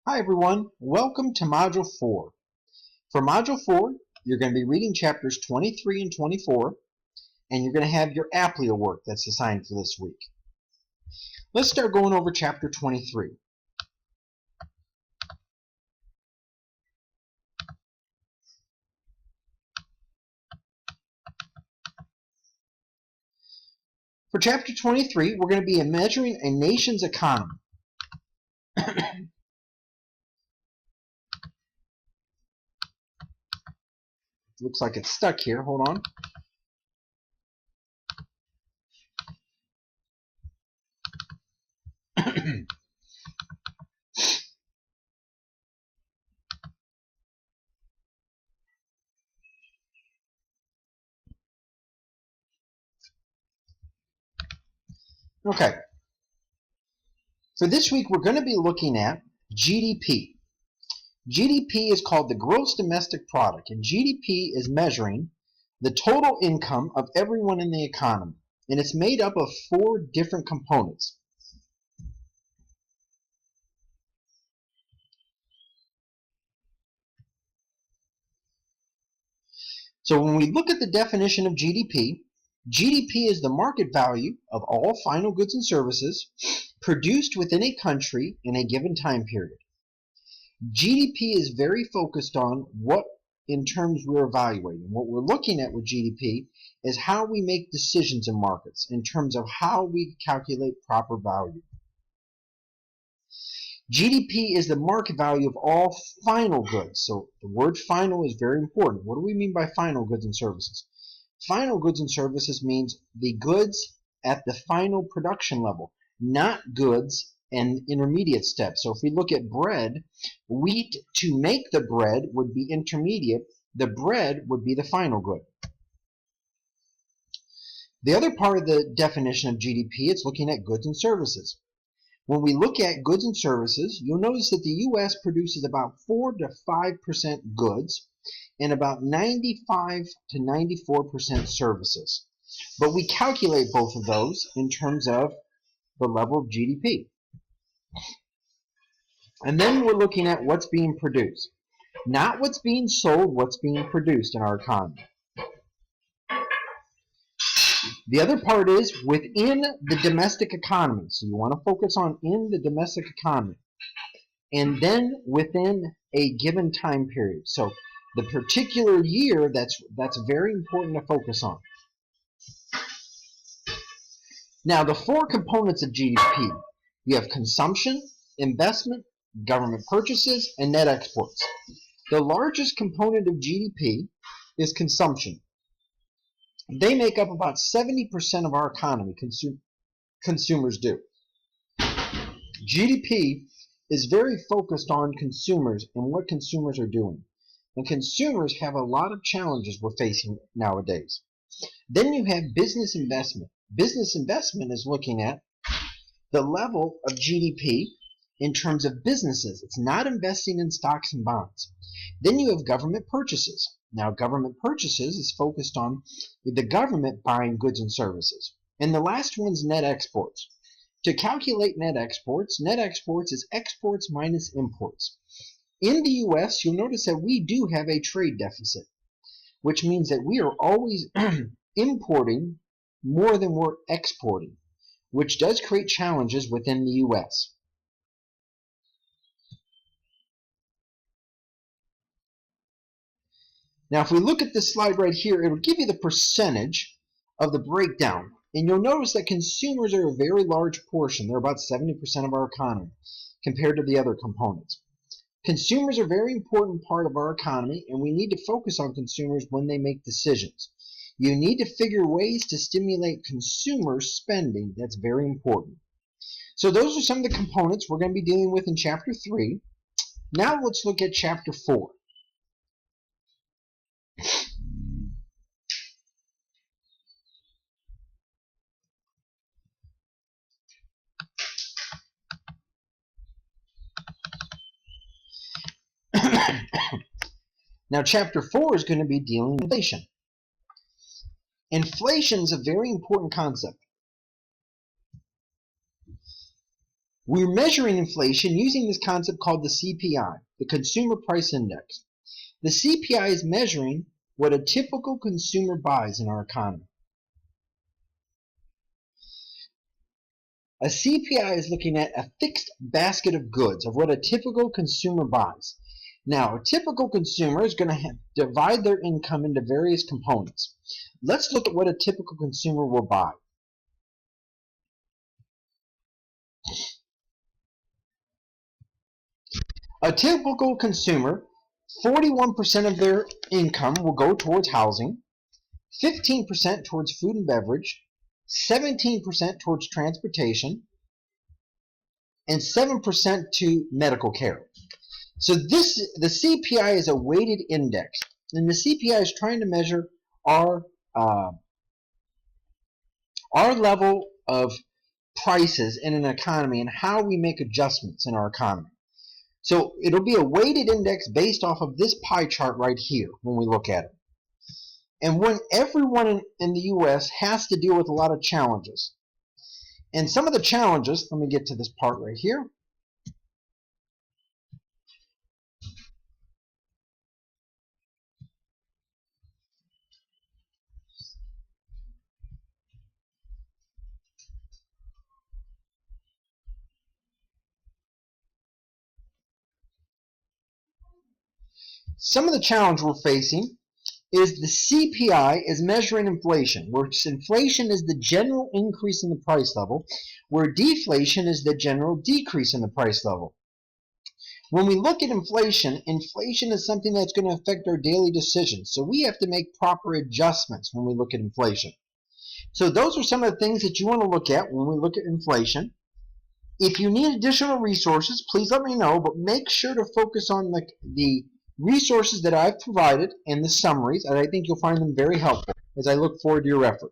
Hi everyone, welcome to Module 4. For Module 4, you're going to be reading chapters 23 and 24, and you're going to have your Applia work that's assigned for this week. Let's start going over chapter 23. For chapter 23, we're going to be measuring a nation's economy. Looks like it's stuck here. Hold on. Okay. For this week, we're going to be looking at GDP. GDP is called the gross domestic product, and GDP is measuring the total income of everyone in the economy, and it's made up of 4 different components. So when we look at the definition of GDP, GDP is the market value of all final goods and services produced within a country in a given time period. GDP is very focused on what in terms we're evaluating. What we're looking at with GDP is how we make decisions in markets in terms of how we calculate proper value. GDP is the market value of all final goods. So the word final is very important. What do we mean by final goods and services? Final goods and services means the goods at the final production level, not goods and intermediate steps. So if we look at bread, wheat to make the bread would be intermediate. The bread would be the final good. The other part of the definition of GDP is looking at goods and services. When we look at goods and services, you'll notice that the U.S. produces about 4 to 5% goods and about 95 to 94% services. But we calculate both of those in terms of the level of GDP. And then we're looking at what's being produced. Not what's being sold, what's being produced in our economy. The other part is within the domestic economy. So you want to focus on in the domestic economy. And then within a given time period. So the particular year, that's very important to focus on. Now the 4 components of GDP. You have consumption, investment, government purchases, and net exports. The largest component of GDP is consumption. They make up about 70% of our economy, consumers do. GDP is very focused on consumers and what consumers are doing. And consumers have a lot of challenges we're facing nowadays. Then you have business investment. Business investment is looking at the level of GDP in terms of businesses. It's not investing in stocks and bonds. Then you have government purchases. Now, government purchases is focused on the government buying goods and services. And the last one's net exports. To calculate net exports is exports minus imports. In the U.S., you'll notice that we do have a trade deficit, which means that we are always importing more than we're exporting, which does create challenges within the U.S. Now, if we look at this slide right here, it will give you the percentage of the breakdown. And you'll notice that consumers are a very large portion. They're about 70% of our economy compared to the other components. Consumers are a very important part of our economy, and we need to focus on consumers when they make decisions. You need to figure ways to stimulate consumer spending. That's very important. So those are some of the components we're going to be dealing with in Chapter 3. Now let's look at Chapter 4. Now, Chapter 4 is going to be dealing with inflation. Inflation is a very important concept. We're measuring inflation using this concept called the CPI, the Consumer Price Index. The CPI is measuring what a typical consumer buys in our economy. A CPI is looking at a fixed basket of goods of what a typical consumer buys. Now, a typical consumer is going to divide their income into various components. Let's look at what a typical consumer will buy. A typical consumer, 41% of their income will go towards housing, 15% towards food and beverage, 17% towards transportation, and 7% to medical care. So the CPI is a weighted index, and the CPI is trying to measure our level of prices in an economy and how we make adjustments in our economy. So it'll be a weighted index based off of this pie chart right here when we look at it. And when everyone in the U.S. has to deal with a lot of challenges. And some of the challenges, let me get to this part right here. Some of the challenge we're facing is the CPI is measuring inflation, where inflation is the general increase in the price level, where deflation is the general decrease in the price level. When we look at inflation, inflation is something that's going to affect our daily decisions. So we have to make proper adjustments when we look at inflation. So those are some of the things that you want to look at when we look at inflation. If you need additional resources, please let me know, but make sure to focus on the resources that I've provided and the summaries, and I think you'll find them very helpful as I look forward to your effort.